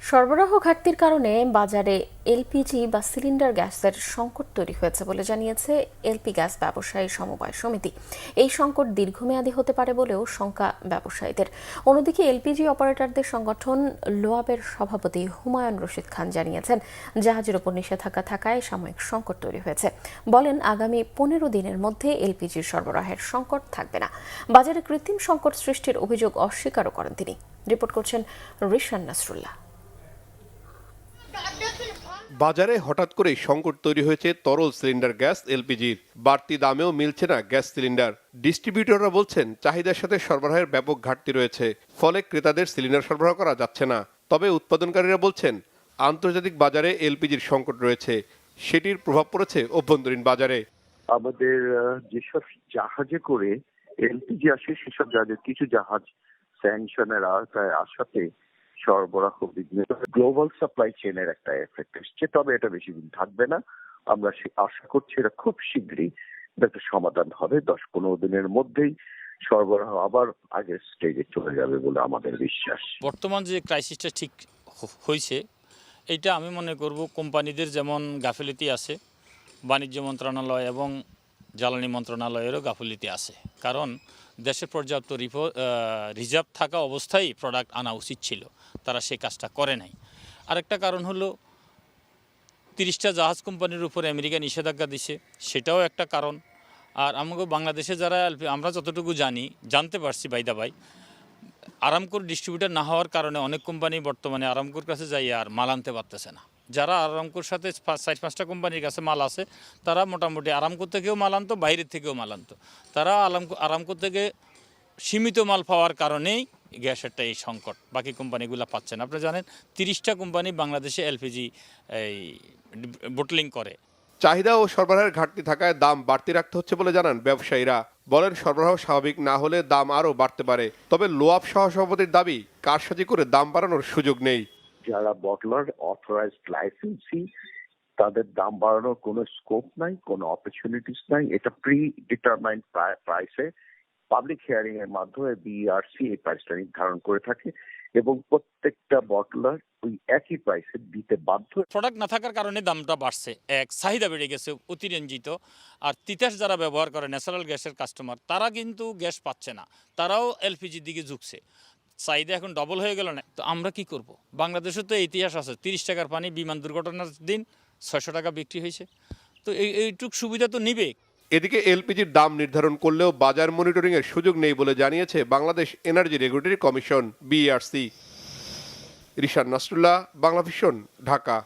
সরবরাহ ঘাটতির কারণে বাজারে এলপিজি বা সিলিন্ডার গ্যাসের সংকট তৈরি হয়েছে বলে জানিয়েছে এলপি গ্যাস ব্যবসায়ী সমবায় সমিতি। এই সংকট দীর্ঘমেয়াদী হতে পারে বলেও শঙ্কা ব্যবসায়ীদের। অন্যদিকে এলপিজি অপারেটরদের সংগঠন লোয়াবের সভাপতি হুমায়ুন রশিদ খান জানিয়েছেন, জাহাজের উপর নিষেধাজ্ঞা থাকায় সাময়িক সংকট তৈরি হয়েছে। বলেন, আগামী 15 দিনের মধ্যে এলপিজির সরবরাহের সংকট থাকবে না। বাজারে কৃত্রিম সংকট সৃষ্টির অভিযোগ অস্বীকারও করেন তিনি। রিপোর্ট করছেন রিশান নাসরুল্লাহ। বাজারে হঠাৎ করেই সংকট তৈরি হয়েছে তরল সিলিন্ডার গ্যাস এলপিজির। বাড়তি দামেও মিলছে না গ্যাস সিলিন্ডার। ডিস্ট্রিবিউটররা বলছেন, চাহিদার সাথে সরবরাহের ব্যাপক ঘাটতি রয়েছে, ফলে ক্রেতাদের সিলিন্ডার সরবরাহ করা যাচ্ছে না। তবে উৎপাদনকারীরা বলছেন, আন্তর্জাতিক বাজারে এলপিজির সংকট রয়েছে, সেটির প্রভাব পড়েছে অভ্যন্তরীণ বাজারে। আমাদের যেসব জাহাজে করে এলপিজি আসে, সেসব জাহাজের কিছু জাহাজ স্যাংশনের আওতায় আসাতে সরবরাহ বিঘ্ন, গ্লোবাল সাপ্লাই চেনের একটা এফেক্ট এসছে। তবে এটা বেশি দিন থাকবে না। আমরা আশা করছি এটা খুব শীঘ্রই একটা সমাধান হবে। 10-15 দিনের মধ্যেই সরবরাহ আবার আগের স্টেজে চলে যাবে বলে আমাদের বিশ্বাস। বর্তমান যে ক্রাইসিসটা ঠিক হয়েছে, এইটা আমি মনে করব কোম্পানিদের যেমন গাফিলতি আছে, বাণিজ্য মন্ত্রণালয় এবং জ্বালানি মন্ত্রণালয়েরও গাফিলতি আছে। কারণ দেশে পর্যাপ্ত রিজার্ভ থাকা অবস্থায় প্রোডাক্ট আনা উচিত ছিল, তারা সেই কাজটা করে নাই। আরেকটা কারণ হলো 30টা জাহাজ কোম্পানির উপরে আমেরিকা নিষেধাজ্ঞা দিছে, সেটাও একটা কারণ। আর আমাকে বাংলাদেশে যারা আমরা যতটুকু জানতে পারছি বাইদা ভাই, আরামকোর ডিস্ট্রিবিউটার না হওয়ার কারণে অনেক কোম্পানি বর্তমানে আরামকোর কাছে যাই আর মাল আনতে পারতেছে না। যারা আরামকোর সাথে 4-5টা কোম্পানির কাছে মাল আছে, তারা মোটামুটি আরামকোর থেকেও মাল আনতো, বাইরের থেকেও মাল আনতো। তারা আরামকোর থেকে সীমিত মাল পাওয়ার কারণেই গ্যাসেরটা এই সংকট, বাকি কোম্পানিগুলো পাচ্ছে না। আপনি জানেন 30টা কোম্পানি বাংলাদেশে এলপিজি বোটলিং করে। চাহিদা ও সরবরাহের ঘাটতি থাকায় দাম বাড়তি রাখতে হচ্ছে বলে জানান ব্যবসায়ীরা। বলেন, সরবরাহ স্বাভাবিক না হলে দাম আরও বাড়তে পারে। তবে লোয়াব সহসভাপতির দাবি, কারসাজি করে দাম বাড়ানোর সুযোগ নেই। যারা বটলার অথরাইজড লাইসেন্সি, তাদের দাম বাড়ানোর কোনো স্কোপ নাই, কোনো অপরচুনিটিস নাই। এটা প্রি ডিটারমাইন্ড প্রাইসে পাবলিক হিয়ারিং এর মাধ্যমে বিআরসি এই প্রাইসটা নির্ধারণ করে থাকে এবং প্রত্যেকটা বটলার ওই একই প্রাইসে দিতে বাধ্য। প্রোডাক্ট না থাকার কারণে দামটা বাড়ছে, এক চাহিদা বেড়ে গেছে অতিরঞ্জিত। আর তিতাস যারা ব্যবহার করে ন্যাচারাল গ্যাসের কাস্টমার, তারা কিন্তু গ্যাস পাচ্ছে না, তারাও এলপিজির দিকে ঝুঁকছে। চাহিদা এখন ডবল হয়ে গেল না, তো আমরা কি করব? বাংলাদেশে তো ইতিহাস আছে, 30 টাকার পানি বিমান দুর্ঘটনার দিন 600 টাকা বিক্রি হয়েছে। তো এইটুক সুবিধা তো নিবে। এদিকে এলপিজির দাম নির্ধারণ করলেও বাজার মনিটরিং এর সুযোগ নেই বলে জানিয়েছে Bangladesh energy regulatory commission, BERC. Rishan Nasrullah, Banglavision, Dhaka.